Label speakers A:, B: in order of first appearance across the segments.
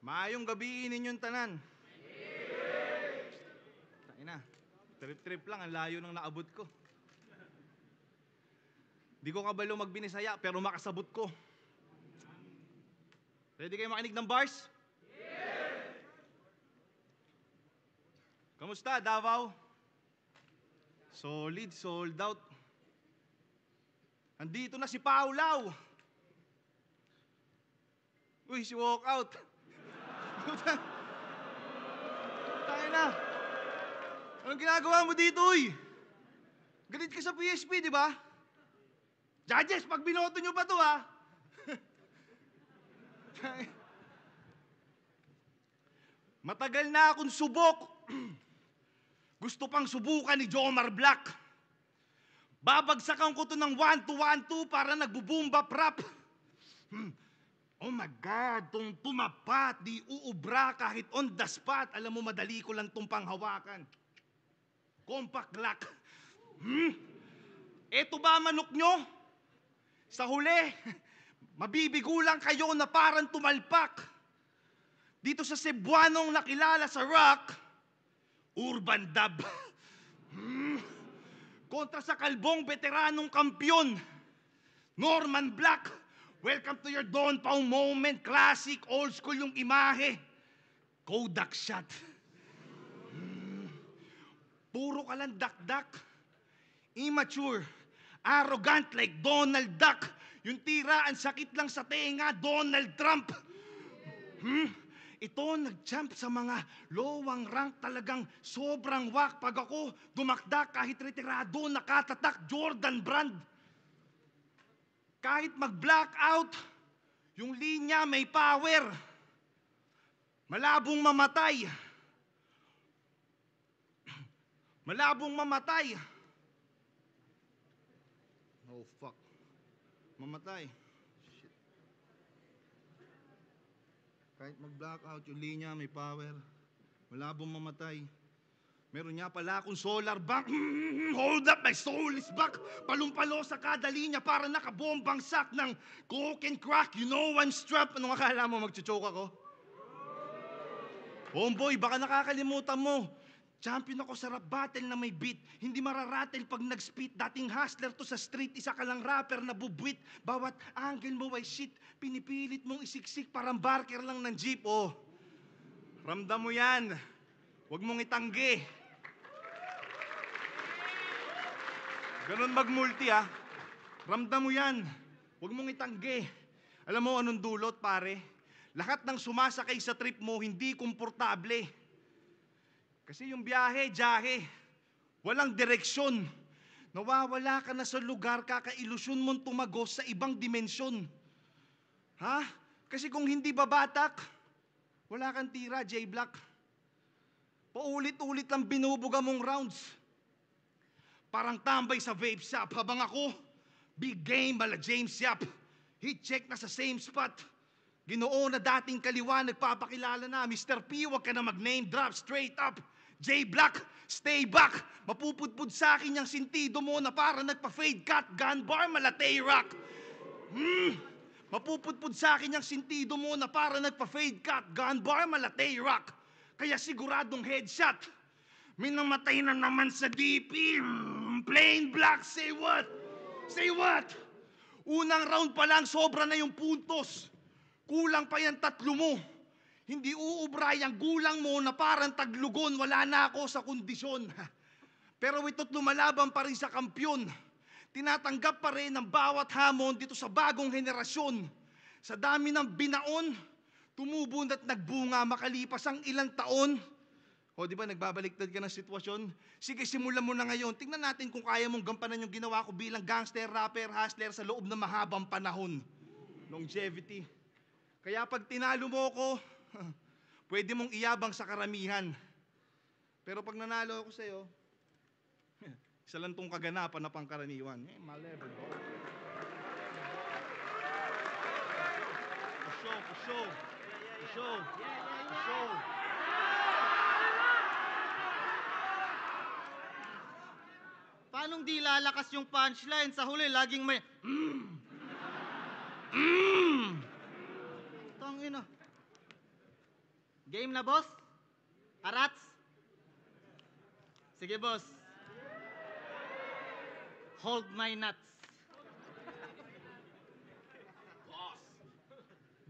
A: Maayong gabi ninyong tanan. Ina, trip-trip lang, ang layo ng naabot ko. Di ko kabalo magbinisaya, pero makasabot ko. Ready kayo makinig ng bars? Kamusta, Davao? Solid, sold out. Andito na si Paulaw. Uy, si Walkout. Tayo na. Anong ginagawa mo dito, uy? Galit ka sa PSP, di ba? Judges, pag binoto nyo ba to, ha? Matagal na akong subok. Gusto pang subukan ni Jomar Black. Babagsakan ko to ng 1-2-1-2 para nagbo-boomba prop. Oh my God, tong tumapat, di uubra kahit on the spot. Alam mo, madali ko lang tong panghawakan. Compact lock. Eto ba manok nyo? Sa huli, mabibigo lang kayo na parang tumalpak. Dito sa Cebuanong nakilala sa rock, Urban Dub. Kontra sa kalbong veteranong kampyon, Norman Black. Welcome to your Don Pao moment. Classic, old school yung imahe. Kodak shot. Puro ka lang dakdak. Immature. Arrogant like Donald Duck. Yung tira, ang sakit lang sa tenga, Donald Trump. Ito, nag-jump sa mga lowang rank, talagang sobrang wak. Pag ako dumakdak, kahit retirado, nakatatak, Jordan Brand. Kahit mag-blackout, yung linya may power. Malabong mamatay. Malabong mamatay. Oh, fuck. Mamatay. Shit. Kahit mag-blackout, yung linya may power. Malabong mamatay. Meron niya pala akong solar bank. Hold up, my soul is back. Palumpalo sa kada linya para nakabombang sack ng coke and crack. You know I'm strapped. Anong akala mo, magchuchoke ako? Homeboy, baka nakakalimutan mo. Champion ako sa rap battle na may beat. Hindi mararatel pag nag-spit. Dating hustler to sa street. Isa ka lang rapper na bubwit. Bawat angle mo ay shit. Pinipilit mong isiksik parang barker lang ng jeep. Oh, ramdam mo yan. Huwag mong itanggi. Ganon mag-multi, ha. Ramdam mo yan. Huwag mong itanggi. Alam mo anong dulot, pare? Lahat ng sumasakay sa trip mo, hindi komportable. Kasi yung biyahe, jahe. Walang direksyon. Nawawala ka na sa lugar, kakailusyon mong tumagos sa ibang dimensyon. Ha? Kasi kung hindi babatak, wala kang tira, J-Black. Paulit-ulit lang binubuga mong rounds. Parang tambay sa vape shop. Habang ako, big game, mala James Yap. Hit check na sa same spot. Ginoo na dating kaliwa, nagpapakilala na. Mr. P, wag ka na mag-name drop, straight up. J-Black, stay back. Mapupudpud sa akin yung sintido mo na para nagpa-fade cut. Gun bar, mala Tay-Rock. Mapupudpud sa akin yung sintido mo na para nagpa-fade cut. Gun bar, mala Tay-Rock. Kaya siguradong headshot. May namatay na naman sa DP. Plain black, say what? Say what? Unang round pa lang, sobra na yung puntos. Kulang pa yan 3 mo. Hindi uubra yung gulang mo na parang taglugon. Wala na ako sa kondisyon. Pero ito't lumalaban pa rin sa kampyon. Tinatanggap pa rin ang bawat hamon dito sa bagong henerasyon. Sa dami ng binaon, tumubo at nagbunga makalipas ang ilang taon. O di ba nagbabaliktad ka ng sitwasyon? Sige, simulan mo na ngayon. Tingnan natin kung kaya mong gampanan yung ginawa ko bilang gangster, rapper, hustler sa loob ng mahabang panahon. Longevity. Kaya pag tinalo mo ko, pwede mong iyabang sa karamihan. Pero pag nanalo ako sa'yo, isa lang tong kaganapan na pangkaraniwan. Malevel. For sure.
B: Paanong di lalakas yung punchline? Sa huli, laging may Tangina. Game na, boss? Arats? Sige, boss. Hold my nuts.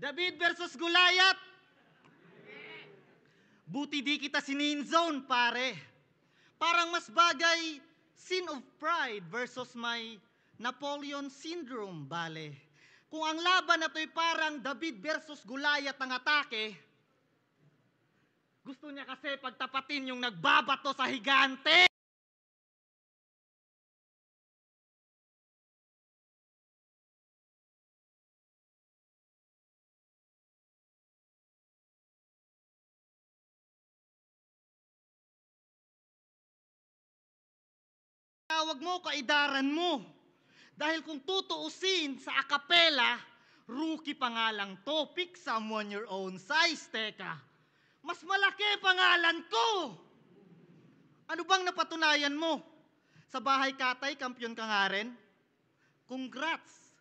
B: David versus Goliath. Buti di kita sininzone, pare. Parang mas bagay sin of pride versus my Napoleon syndrome, bale. Kung ang laban na to'y parang David versus Goliath ang atake, gusto niya kasi pagtapatin yung nagbabato sa higante. Tawag mo, kaidaran mo. Dahil kung tutuusin sa akapela, rookie pa nga lang to. Pick someone your own size, teka. Mas malaki pangalan ko. Ano bang napatunayan mo? Sa bahay katay, kampiyon ka nga rin? Congrats!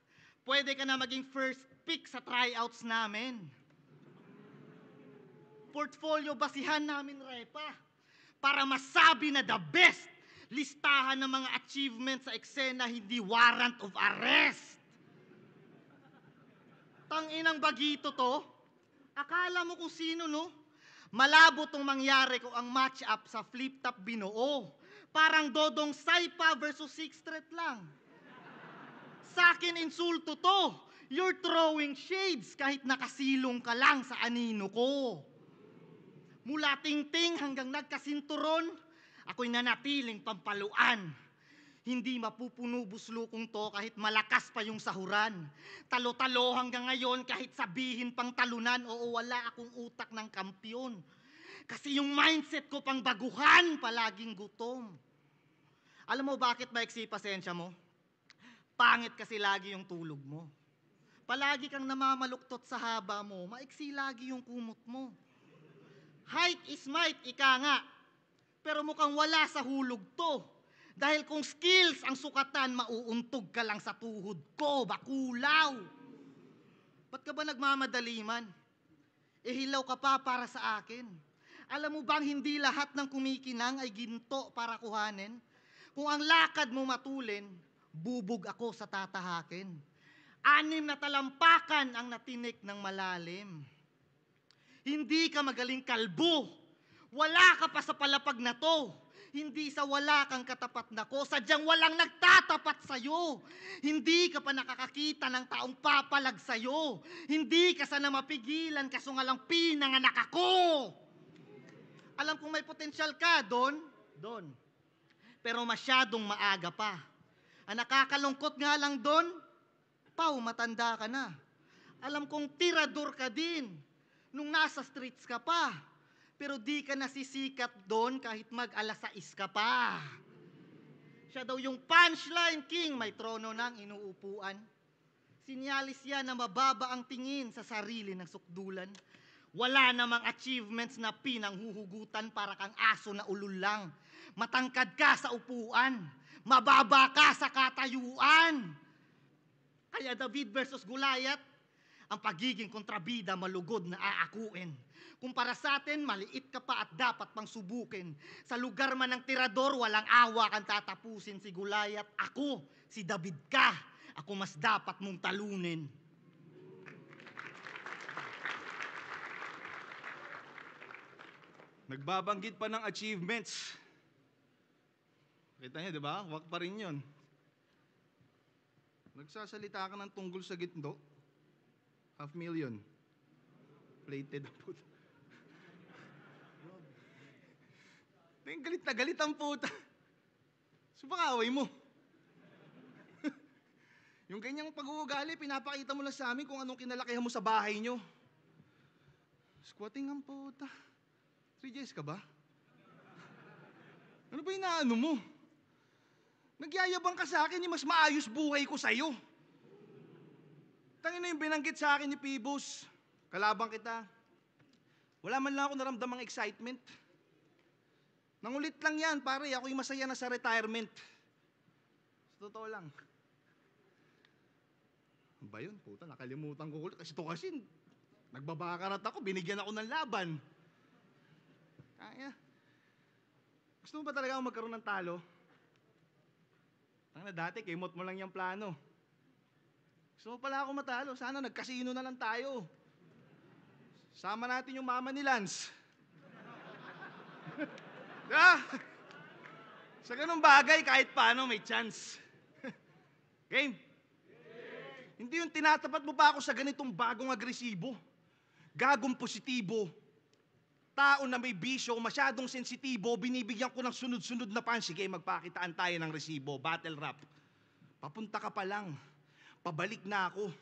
B: Pwede ka na maging first pick sa tryouts namin. Portfolio basihan namin, Repa. Para masabi na the best. Listahan ng mga achievements sa eksena, hindi warrant of arrest. Tanginang bagito to. Akala mo kung sino, no? Malabo tong mangyari kung ang match-up sa flip-top binuo. Parang Dodong Saipa versus Sixth Street lang. Sa akin, insulto to. You're throwing shades kahit nakasilong ka lang sa anino ko. Mula tingting hanggang nagkasinturon, ako'y nanatiling pampaluan. Hindi mapupuno buslukong to kahit malakas pa yung sahuran. Talo-talo hanggang ngayon kahit sabihin pang talunan, oo, wala akong utak ng kampyon. Kasi yung mindset ko pang baguhan, palaging gutom. Alam mo bakit maiksi pasensya mo? Pangit kasi lagi yung tulog mo. Palagi kang namamaluktot sa haba mo, maiksi lagi yung kumot mo. Height is might, ika nga. Pero mukhang wala sa hulog to. Dahil kung skills ang sukatan, mauuntog ka lang sa tuhod ko, bakulaw. Ba't ka ba nagmamadali man? Hilaw ka pa para sa akin. Alam mo bang hindi lahat ng kumikinang ay ginto para kuhanin? Kung ang lakad mo matulin, bubog ako sa tatahakin. 6 na talampakan ang natinik ng malalim. Hindi ka magaling kalbo. Wala ka pa sa palapag na to. Hindi sa wala kang katapat na ko, sadyang walang nagtatapat sa'yo. Hindi ka pa nakakakita ng taong papalag sa'yo. Hindi ka sana mapigilan kaso nga lang pinanganak ako. Alam kong may potensyal ka, Don. Pero masyadong maaga pa. Ang nakakalungkot nga lang, Don, Pau, matanda ka na. Alam kong tirador ka din nung nasa streets ka pa. Pero di ka nasisikat doon kahit mag-alas 6 ka pa. Siya daw yung punchline king, may trono ng inuupuan. Sinyalis yan na mababa ang tingin sa sarili ng sukdulan. Wala namang achievements na pinanghuhugutan para kang aso na ulul lang. Matangkad ka sa upuan, mababa ka sa katayuan. Kaya David versus Goliath, ang pagiging kontrabida malugod na aakuin. Kumpara sa atin, maliit ka pa at dapat pang subukin. Sa lugar man ng tirador, walang awa kang tatapusin si Goliath. Ako, si David ka. Ako mas dapat mong talunin.
A: Nagbabanggit pa ng achievements. Kita niyo, di ba? Wag pa rin yun. Nagsasalita ka ng tunggol sa ginto. 500,000. Plated ang puta. Galit na galit ang puta. Subakaway mo. Yung ganyang pag-uugali, pinapakita mo lang sa amin kung anong kinalakihan mo sa bahay nyo. Squatting ang puta. 3Gs ka ba? Ano ba inaano mo? Nagyayabang ka sa akin, mas maayos buhay ko sa'yo. Tangin na yung binanggit sa akin ni Pibos. Kalabang kita. Wala man lang ako naramdamang excitement. Nangulit lang yan, pare. Ako'y masaya na sa retirement. Sa totoo lang. Ano ba yun? Puta, nakalimutan ko ulit. Kasi ito kasi, nagbabakarat ako, binigyan ako ng laban. Kaya. Gusto mo ba talaga akong magkaroon ng talo? Tanga na dati, kimot mo lang yung plano. Gusto mo pala ako matalo, sana nagkasino na lang tayo. Sama natin yung mama ni Lance. Diba? Sa ganung bagay, kahit paano may chance. Game? Hindi yung tinatapat mo pa ako sa ganitong bagong agresibo. Gagong positibo. Tao na may bisyo, masyadong sensitibo, binibigyan ko ng sunod-sunod na pan. Sige, magpakitaan tayo ng resibo. Battle rap. Papunta ka pa lang. Pabalik na ako.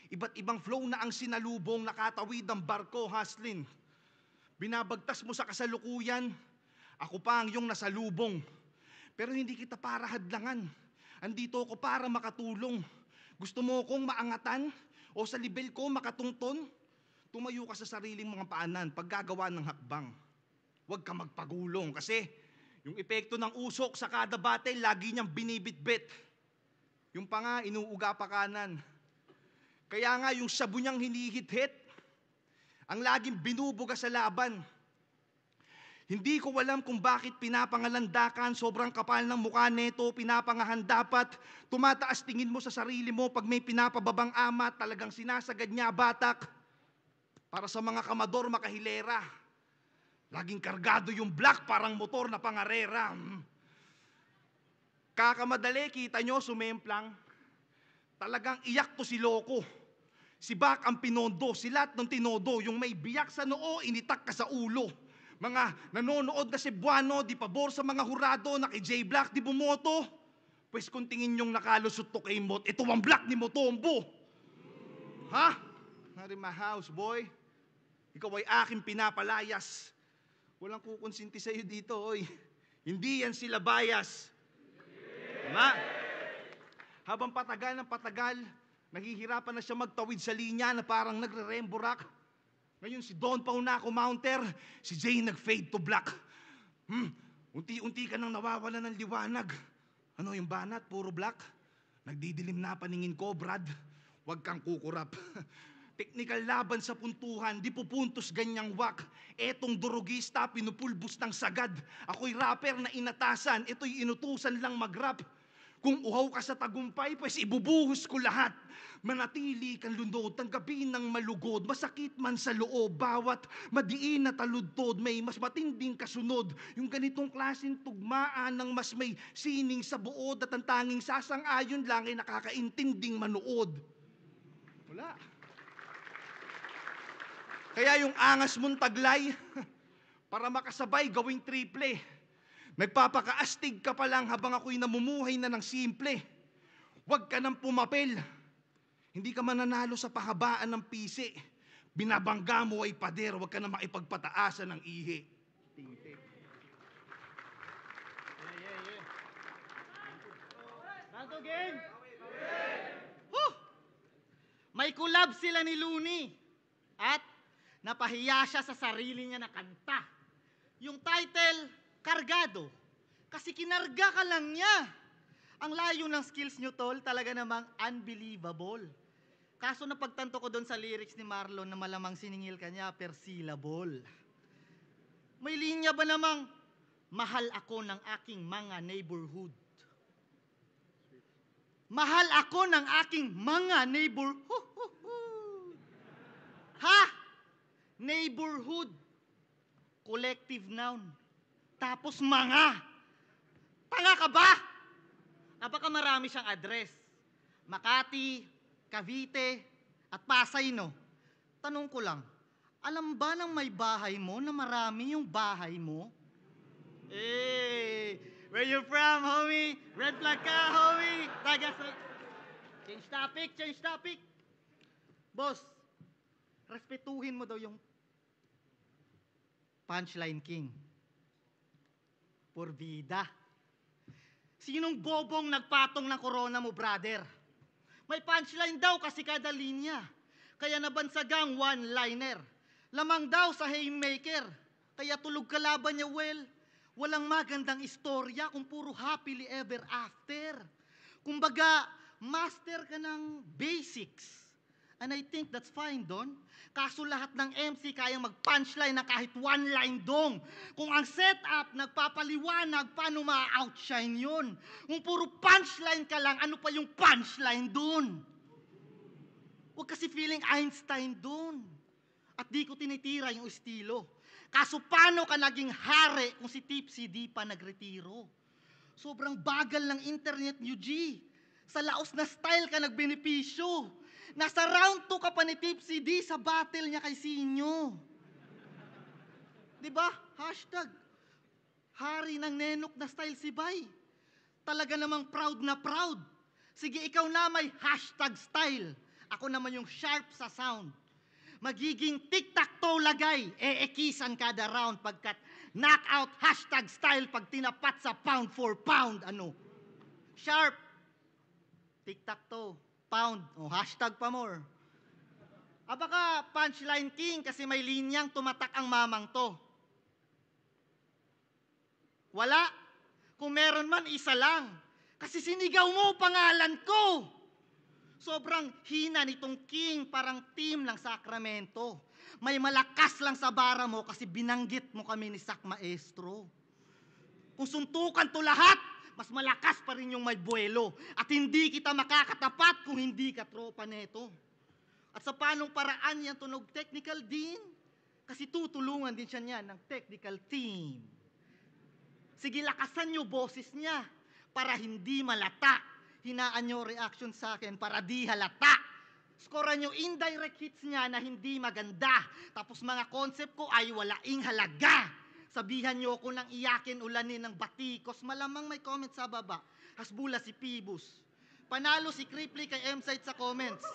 A: Iba't ibang flow na ang sinalubong, nakatawid ang barko, Haslin. Binabagtas mo sa kasalukuyan, ako pa ang iyong nasalubong. Pero hindi kita para hadlangan. Andito ako para makatulong. Gusto mo kong maangatan? O sa level ko makatungton? Tumayo ka sa sariling mga paanan paggagawa ng hakbang. Huwag ka magpagulong kasi yung epekto ng usok sa kada battle, lagi niyang binibitbit. Yung pa nga, inuuga pa kanan. Kaya nga yung sabu niyang hinihit-hit, ang laging binubuga sa laban. Hindi ko alam kung bakit pinapangalandakan, sobrang kapal ng mukha neto, pinapangahan dapat. Tumataas tingin mo sa sarili mo pag may pinapababang amat, talagang sinasagad niya batak. Para sa mga kamador makahilera, laging kargado yung black parang motor na pangarera. Kakamadali, kita nyo, sumemplang. Talagang iyak to si Loco. Si Bak ang pinondo, si lahat ng tinodo, yung may biyak sa noo, initak ka sa ulo. Mga nanonood na Cebuano, di pabor sa mga hurado na kay J Black di bumoto. Pues kung tingin yung nakalusot to kay Mot, ito ang black ni Motombo. Ha? Not in my house, boy. Ikaw ay aking pinapalayas. Walang kukonsinti sa'yo dito, oy. Hindi yan sila bias. Tama? Habang patagal ng patagal, nahihirapan na siya magtawid sa linya na parang nagre-remborak. Ngayon si Don Paunaco Mounter, si Jay nag-fade to black. Unti-unti ka nang nawawala ng liwanag. Ano yung banat, puro black? Nagdidilim na paningin ko, Brad. Huwag kang kukurap. Technical laban sa puntuhan, di pupuntos ganyang wak. Etong durugista, pinupulbos ng sagad. Ako'y rapper na inatasan, ito'y inutusan lang mag-rap. Kung uhaw ka sa tagumpay, pues ibubuhos ko lahat. Manatili kang lunod, tanggapin ng malugod, masakit man sa loob, bawat madiin na taludtod, may mas matinding kasunod. Yung ganitong klaseng tugmaan ng mas may sining sa buod at ang tanging sasang-ayon lang ay nakakaintinding manood. Wala. Kaya yung angas mong taglay, para makasabay gawing triple. Nagpapakaastig ka pa lang habang ako'y namumuhay na ng simple. Huwag ka nang pumapel. Hindi ka mananalo sa pahabaan ng pisi. Binabangga mo ay pader, huwag ka na makipagpataasan ng ihi. Tinte.
B: Bago game! May collab sila ni Looney. At napahiya siya sa sarili niya na kanta. Yung title, Kargado. Kasi kinarga ka lang niya. Ang layo ng skills nyo, tol, talaga namang unbelievable. Kaso napagtanto ko doon sa lyrics ni Marlon na malamang siningil ka niya per syllable. May linya ba namang, mahal ako ng aking mga neighborhood. Mahal ako ng aking mga neighborhood. Ha? Neighborhood. Collective noun. Tapos mga. Tanga ka ba? Baka marami siyang address. Makati, Cavite, at Pasay, no? Tanong ko lang, alam ba ng may bahay mo na marami yung bahay mo? Hey, where you from, homie? Red flag ka, homie? Taga sa... Change topic, change topic. Boss, respetuhin mo daw yung punchline king. Por vida. Sinong bobong nagpatong ng corona mo, brother? May punchline daw kasi kada linya. Kaya nabansagang one-liner. Lamang daw sa haymaker. Kaya tulog kalaban niya, well, walang magandang istorya kung puro happily ever after. Kumbaga, master ka ng basics. And I think that's fine, Don. Kaso lahat ng MC kayang mag-punchline na kahit one line dong. Kung ang setup nagpapaliwanag, paano ma-outshine yun? Kung puro punchline ka lang, ano pa yung punchline dun? Huwag kasi feeling Einstein dun. At di ko tinitira yung estilo. Kaso paano ka naging hari kung si Tipsy di pa nagretiro? Sobrang bagal ng internet niyo, G. Sa laos na style ka nagbenepisyo. Nasa round 2 ka pa ni Tipsy D sa battle niya kay Sinyo. Diba? Hashtag, hari ng nenok na style si Bay. Talaga namang proud na proud. Sige, ikaw na may hashtag style. Ako naman yung sharp sa sound. Magiging tic-tac-toe lagay, eekisan kada round pagkat knockout hashtag style pag tinapat sa pound for pound. Ano? Sharp, tic-tac-toe, pound, o hashtag pa more. Baka punchline king kasi may linyang tumatak ang mamang to. Wala. Kung meron man, isa lang. Kasi sinigaw mo pangalan ko. Sobrang hina nitong king, parang team ng Sacramento. May malakas lang sa bara mo kasi binanggit mo kami ni Sac Maestro. Kung suntukan to lahat, mas malakas pa rin yung may buwelo. At hindi kita makakatapat kung hindi ka tropa neto. At sa panong paraan yan tunog technical din? Kasi tutulungan din siya niyan ng technical team. Sige, lakasan nyo boses niya para hindi malata. Hinaan nyo reaction sa akin para di halata. Scorean nyo indirect hits niya na hindi maganda. Tapos mga concept ko ay walaing halaga. Sabihan nyo ko ng iyakin ulanin ng batikos. Malamang may comment sa baba. Hasbula si Pibus. Panalo si Cripply kay M-Site sa comments.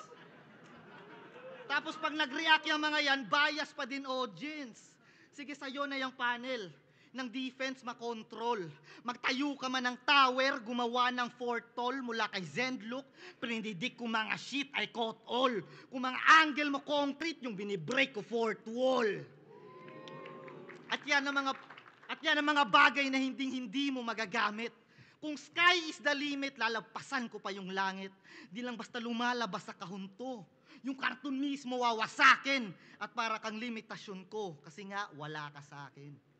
B: Tapos pag nag-react yung mga yan, bias pa din audience. Sige, sa'yo na yung panel ng defense makontrol. Magtayo ka man ng tower, gumawa ng fourth tall mula kay Zendlook, pinididik ko mga shit ay caught all. Kung mga angle mo concrete, yung binibreak ko fourth wall. At yan ang mga bagay na hindi mo magagamit. Kung sky is the limit, lalagpasan ko pa yung langit. Di lang basta lumalabas sa kahunto. Yung karton mismo wawasakin. At para kang limitasyon ko, kasi nga wala ka sa akin.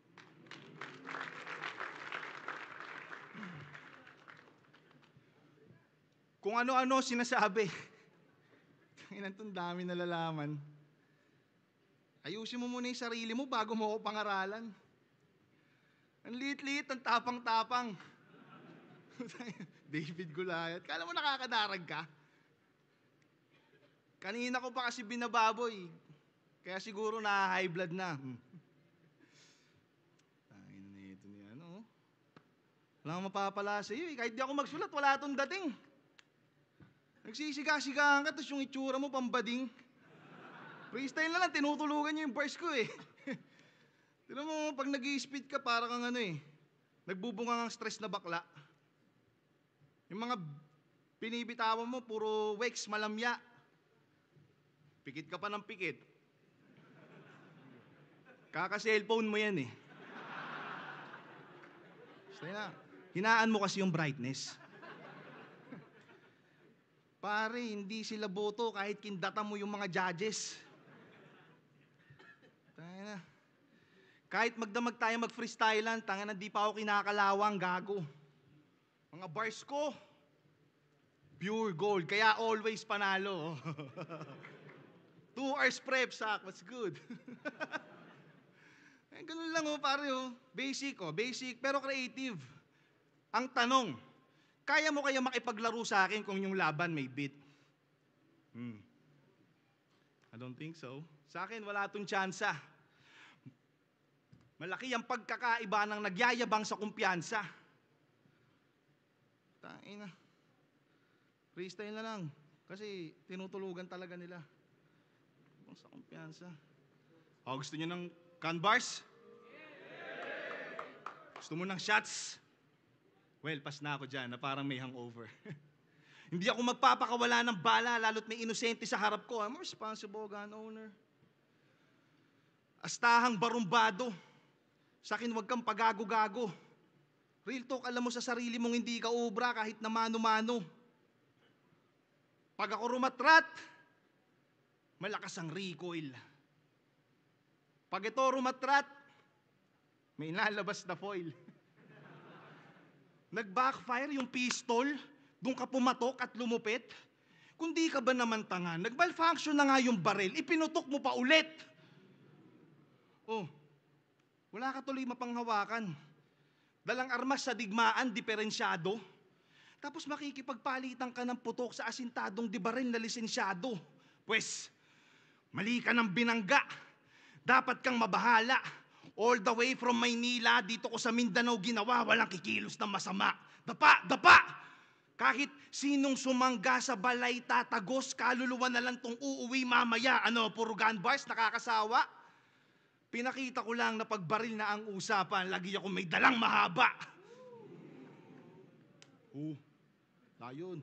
A: Kung ano-ano sinasabi. Ang dami nalalaman. Ayusin mo muna yung sarili mo bago mo ako pangaralan. Ang liit-liit, ang tapang-tapang. David Goliath. Kala mo nakakadarag ka? Kanina ko pa kasi binababoy. Kaya siguro na-high blood na. Tangin na ito niya, ano? Wala kang mapapala sa iyo eh. Kahit di ako magsulat, wala itong dating. Nagsisiga-sigahan ka, tapos yung itsura mo pambading. Freestyle na lang, tinutulugan niyo yung verse ko eh. Tignan mo, pag nag-i-speed ka, para kang ano eh, nagbubunga ng stress na bakla. Yung mga binibitawan mo, puro wax, malamya. Pikit ka pa ng pikit. Kaka-cellphone mo yan eh. Stay na. Hinaan mo kasi yung brightness. Pare, hindi sila boto kahit kindata mo yung mga judges. Tayo na. Kahit magdamag tayo mag-freestylean, tanga na di pa ako kinakalawang, gago. Mga bars ko, pure gold, kaya always panalo. 2 hours prep, Sac, what's good? Eh, ganun lang pare Basic basic pero creative. Ang tanong, kaya mo kaya makipaglaro sa akin kung yung laban may beat? I don't think so. Sa akin, wala tong tsansa. Malaki ang pagkakaiba ng nagyayabang sa kumpiyansa. Tain na. Freestyle na lang. Kasi tinutulugan talaga nila. Sa kumpiyansa. Gusto nyo ng can bars? Gusto mo ng shots? Well, pas na ako dyan na parang may hangover. Hindi ako magpapakawala ng bala lalo't may inosente sa harap ko. I'm a responsible gun owner. Astahang barumbado. Sa akin, huwag kang pagago-gago. Real talk, alam mo sa sarili mong hindi ka obra kahit na mano-mano. Pag ako rumatrat, malakas ang recoil. Pag ito rumatrat, may lalabas na foil. Nag-backfire yung pistol, doon ka pumatok at lumupit. Kung di ka ba naman tanga, nag-malfunction na nga yung baril, ipinutok mo pa ulit. Oh, wala ka tuloy mapanghawakan. Dalang armas sa digmaan, diferensyado. Tapos makikipagpalitan ka ng putok sa asintadong di baril na lisensyado. Pwes, mali ka ng binangga. Dapat kang mabahala. All the way from Maynila, dito ko sa Mindanao ginawa, walang kikilos na masama. Dapa, dapa! Kahit sinong sumangga sa balay tatagos, kaluluwa na lang tong uuwi mamaya. Ano, puro gun bars, nakakasawa? Pinakita ko lang na pagbaril na ang usapan, lagi ako may dalang mahaba. Ayun.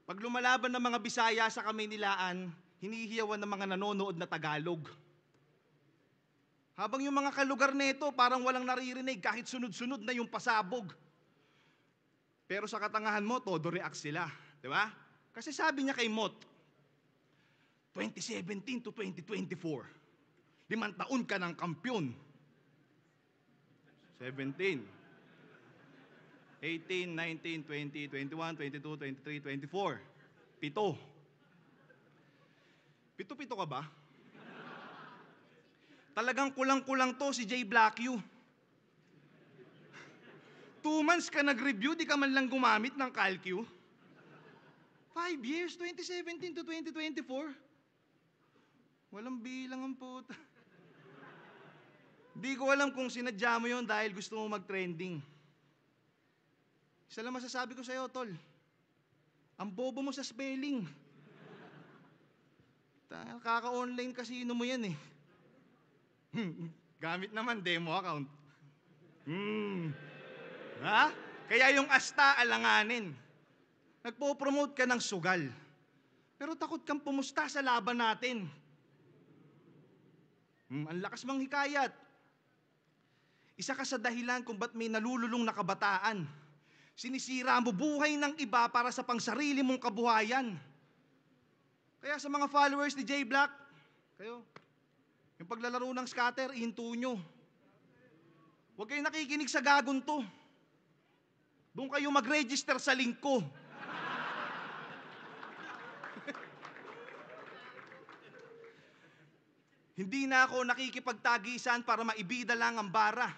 A: Pag lumalaban ng mga Bisaya sa Kamaynilaan, hinihiyawan ng mga nanonood na Tagalog. Habang yung mga kalugar nito parang walang naririnig kahit sunod-sunod na yung pasabog. Pero sa katangahan mo, todo react sila. Di ba? Kasi sabi niya kay Mot, 2017 to 2024, 5 taon ka ng kampyon. 17, 18, 19, 20, 21, 22, 23, 24. 7. Pito-pito ka ba? Talagang kulang-kulang to si J. Blackyu. 2 months ka nag-review, di ka man lang gumamit ng CalQ. 5 years, 2017 to 2024. Walang bilang ang puta. Di ko alam kung sinadya mo yun dahil gusto mo mag-trending. Isa lang masasabi ko sa'yo, tol. Ang bobo mo sa spelling. Kaka-online casino mo yan eh. Gamit naman demo account. Ha? Kaya yung asta alanganin. Nagpo-promote ka ng sugal. Pero takot kang pumusta sa laban natin. Ang lakas mang hikayat. Isa ka sa dahilan kung ba't may nalululong na kabataan. Sinisira mo buhay ng iba para sa pangsarili mong kabuhayan. Kaya sa mga followers ni J. Black, kayo, yung paglalaro ng scatter, ihinto nyo. Huwag kayong nakikinig sa gagon to. Doon kayo mag-register sa link ko. Hindi na ako nakikipagtagisan para maibida lang ang bara.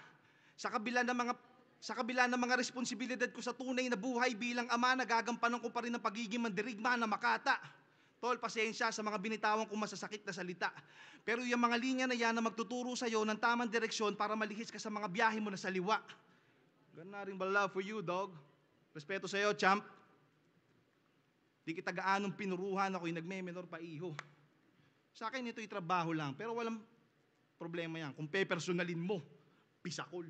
A: Sa kabila ng mga responsibilidad ko sa tunay na buhay bilang ama, nagagampanan ko pa rin ang pagiging mandirigma na makata. Tol, pasensya sa mga binitawan kong masasakit na salita. Pero yung mga linya na yan na magtuturo sa'yo ng tamang direksyon para malihis ka sa mga biyahe mo na sa liwa. Ganun na rin ba love for you, dog? Respeto sa'yo, champ. Di kita gaanong pinuruhan, ako'y nagme-menor pa iho. Sa akin, ito'y trabaho lang. Pero walang problema yan. Kung pe-personalin mo, pisakol.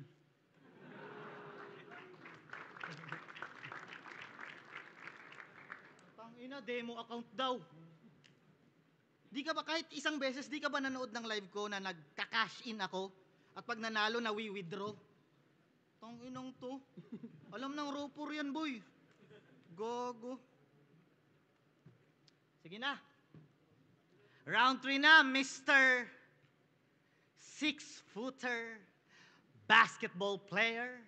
B: Tangina, demo account daw. Di ka ba, kahit isang beses, di ka ba nanood ng live ko na nagka-cash in ako? At pag nanalo, nawi-withdraw? Tanginang to. Alam ng ropor yan, boy. Gago. Sige na. Round 3 na, Mr. 6-footer basketball player.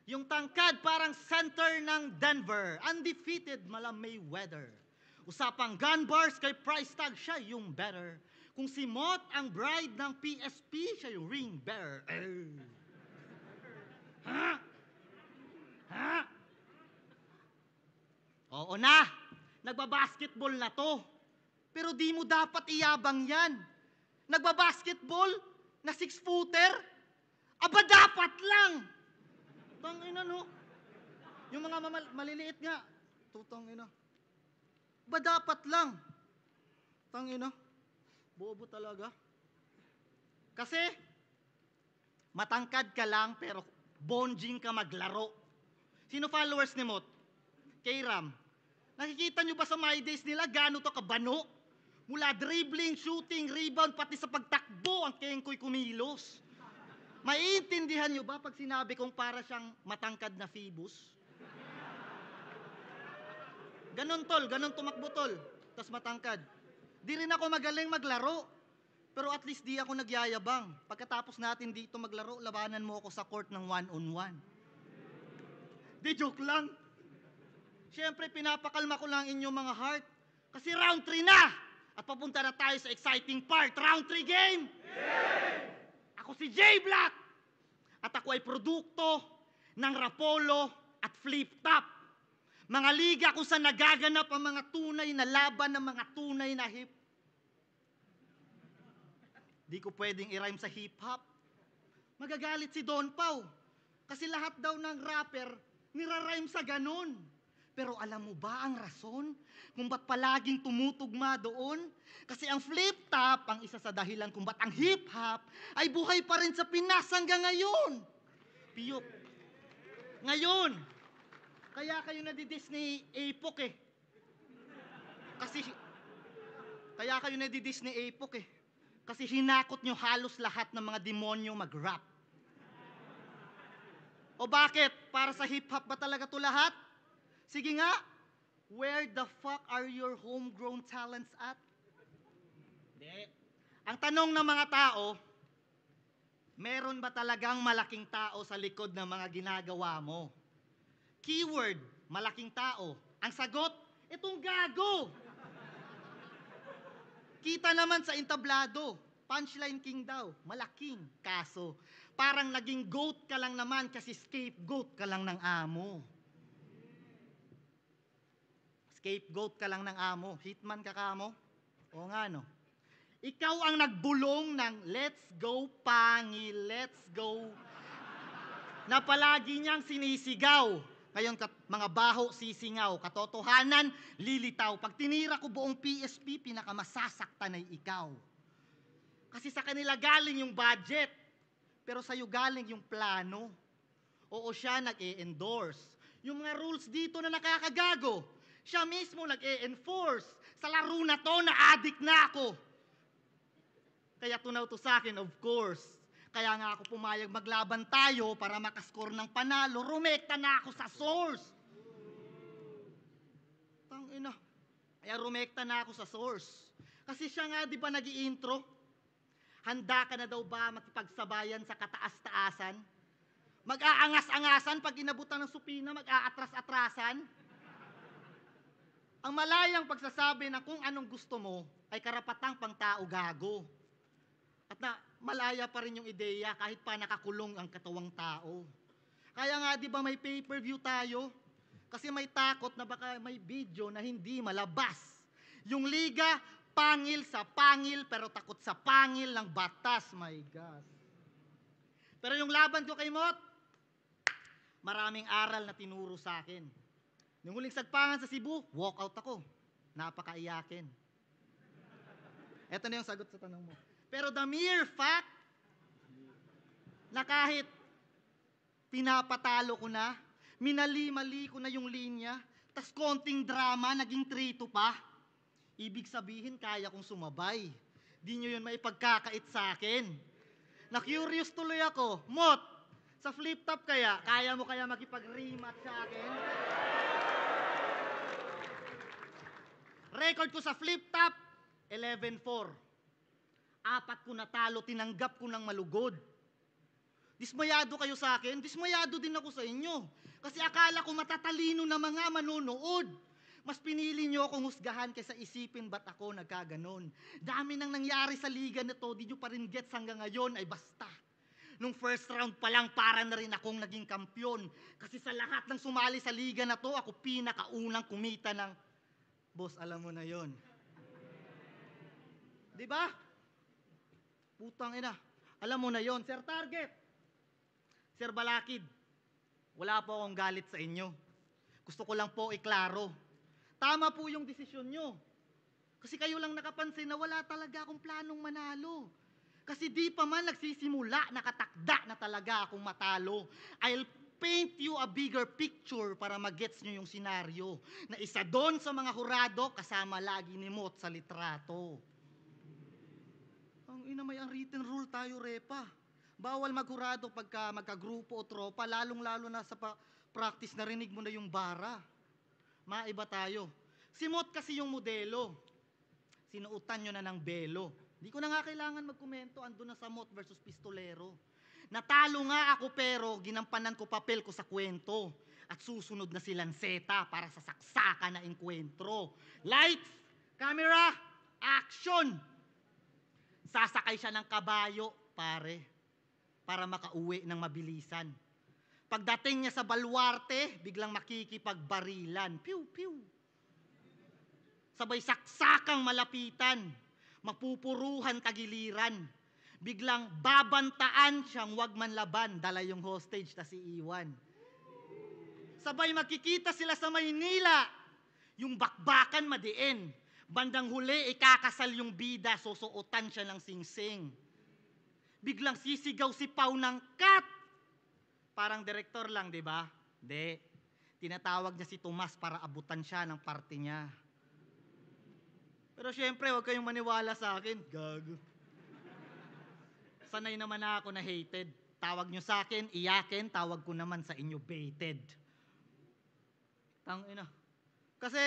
B: Yung tangkad parang center ng Denver. Undefeated mala Mayweather. Usapang gun bars kay price tag, siya yung better. Kung si Mot ang bride ng PSP, siya yung ring bearer. Ha? Ha? Oo na, nagbabasketball na to. Pero di mo dapat iyabang yan. Nagbabasketball na 6-footer? Aba dapat lang! Tangina no? Yung mga maliliit nga. Tutangina. Ba dapat lang? Tangina. Bobo talaga. Kasi, matangkad ka lang pero bonjing ka maglaro. Sino followers ni Mot? K-Ram. Nakikita nyo ba sa my days nila gaano to kabano? Mula dribbling, shooting, rebound, pati sa pagtakbo ang kengkoy kumilos. Maiintindihan nyo ba pag sinabi kong para siyang matangkad na Phoebus? Ganon tol, ganon tumakbo tol. tas matangkad. Di rin ako magaling maglaro. Pero at least di ako nagyayabang. Pagkatapos natin dito maglaro, labanan mo ako sa court ng one-on-one. Di joke lang. Siyempre, pinapakalma ko lang inyong mga heart. Kasi round 3 na! At papunta na tayo sa exciting part. Round 3 game! Ako si J Black! At ako ay produkto ng Rapolo at Flip Top. Mga liga kung saan nagaganap ang mga tunay na laban ng mga tunay na hip. Di ko pwedeng i-rhyme sa hip-hop. Magagalit si Don Pao. Kasi lahat daw ng rapper nira-rhyme sa ganun. Pero alam mo ba ang rason kung ba't palaging tumutugma doon? Kasi ang flip top, ang isa sa dahilan kung ba't ang hip-hop ay buhay pa rin sa Pinas hanggang ngayon. Piyok. Ngayon, kaya kayo nadidis ni Apok eh. Kaya kayo nadidis ni Apok eh. Kasi hinakot nyo halos lahat ng mga demonyo mag-rap. O bakit? Para sa hip-hop ba talaga to lahat? Sige nga, where the fuck are your homegrown talents at? Hindi. Ang tanong ng mga tao, meron ba talagang malaking tao sa likod ng mga ginagawa mo? Keyword, malaking tao. Ang sagot, itong gago. Kita naman sa entablado, punchline king daw, malaking kaso. Parang naging goat ka lang naman kasi scapegoat ka lang ng amo. Scapegoat ka lang ng amo. Hitman ka kamo? O nga no. Ikaw ang nagbulong ng let's go pangil, let's go. Na palagi niyang sinisigaw. Ngayon, mga baho, sisingaw. Katotohanan, lilitaw. Pag tinira ko buong PSP, pinakamasasaktan ay ikaw. Kasi sa kanila galing yung budget. Pero sa'yo galing yung plano. Oo, siya nag-e-endorse. Yung mga rules dito na nakakagago, siya mismo nag-e-enforce. Sa laro na to, na-addict na ako. Kaya tunaw to sa akin, of course. Kaya nga ako pumayag maglaban tayo para makascore ng panalo. Rumekta na ako sa source. Tangina. Kaya rumekta na ako sa source. Kasi siya nga, di ba nag-i-intro? Handa ka na daw ba makipagsabayan sa kataas-taasan? Mag-aangas-angasan pag inabutan ng supina, mag-aatras-atrasan? Ang malayang pagsasabi na kung anong gusto mo ay karapatang pang-tao gago. At na malaya pa rin yung ideya kahit pa nakakulong ang katawang tao. Kaya nga di ba may pay-per-view tayo? Kasi may takot na baka may video na hindi malabas. Yung liga, pangil sa pangil pero takot sa pangil ng batas. My God. Pero yung laban ko kay Mot, maraming aral na tinuro sa akin. Nung huling sagpangan sa Cebu, walk out ako. Napakaiyakin. Ito na yung sagot sa tanong mo. Pero the mere fact na kahit pinapatalo ko na, minali-mali ko na yung linya, tas konting drama, naging 3-2 pa, ibig sabihin kaya kong sumabay. Di nyo yun maipagkakait sa akin. Na-curious tuloy ako, Mot, sa flip top kaya mo kaya makipag-rematch sa akin? Record ko sa flip top, 11-4. 4 ko natalo, tinanggap ko ng malugod. Dismayado kayo sa akin, dismayado din ako sa inyo. Kasi akala ko matatalino na mga manonood. Mas pinili nyo akong husgahan kaysa isipin ba't ako nagkaganon. Dami nang nangyari sa liga na to, di nyo pa rin gets hanggang ngayon, ay basta. Nung first round pa lang, para na rin akong naging kampyon. Kasi sa lahat ng sumali sa liga na to, ako pinakaunang kumita ng, boss, alam mo na yon. Di ba? Putang ina. Alam mo na yon, Sir Target. Sir Balakid, wala po akong galit sa inyo. Gusto ko lang po iklaro. Tama po yung desisyon nyo. Kasi kayo lang nakapansin na wala talaga akong planong manalo. Kasi di pa man nagsisimula, nakatakda na talaga akong matalo. I'll paint you a bigger picture para magets nyo yung senaryo. Na isa doon sa mga hurado, kasama lagi ni Mot sa litrato. Ang ina, may unwritten rule tayo, Repa. Bawal maghurado pagka magkagrupo o tropa, lalong-lalo na sa practice narinig mo na yung bara. Maiba tayo. Si Mot kasi yung modelo. sinuutan nyo na ng belo. Di ko na nga kailangan magkomento, ando na sa Mot versus Pistolero. Natalo nga ako pero ginampanan ko papel ko sa kwento. At susunod na si Lanceta para sa saksakan na enkwentro. Lights, camera, action! Sasakay siya ng kabayo, pare, para makauwi ng mabilisan. Pagdating niya sa baluarte, biglang makikipagbarilan. Piu, piu. Sabay saksakang malapitan, mapupuruhan tagiliran. Biglang babantaan siyang wag manlaban, dala yung hostage na si Iwan. Sabay magkikita sila sa Maynila, yung bakbakan madiin. Bandang huli, ikakasal yung bida, susuotan siya ng singsing. Biglang sisigaw si Pau ng cut! Parang direktor lang, di ba? Di. Tinatawag niya si Tomas para abutan siya ng parte niya. Pero syempre, huwag kayong maniwala sa akin. Gago. Sanay naman ako na hated. Tawag nyo sa akin, iyakin. Tawag ko naman sa inyo, baited. Tangina. Kasi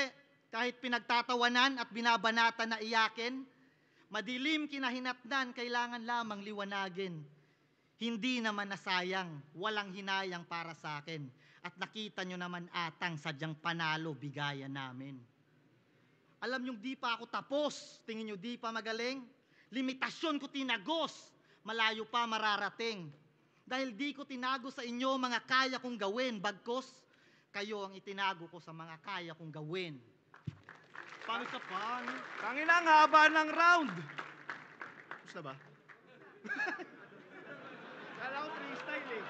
B: kahit pinagtatawanan at binabanatan na iyakin, madilim kinahinatnan, kailangan lamang liwanagin. Hindi naman nasayang, walang hinayang para sa akin. At nakita nyo naman atang sadyang panalo bigayan namin. Alam nyo, di pa ako tapos. Tingin nyo, di pa magaling? Limitasyon ko tinagos. Malayo pa mararating. Dahil di ko tinago sa inyo mga kaya kong gawin, bagkos kayo ang itinago ko sa mga kaya kong gawin. Pangit sa pangit.
A: Tangina, ang haba ng round. Gusto ba? Kala ko freestyle eh.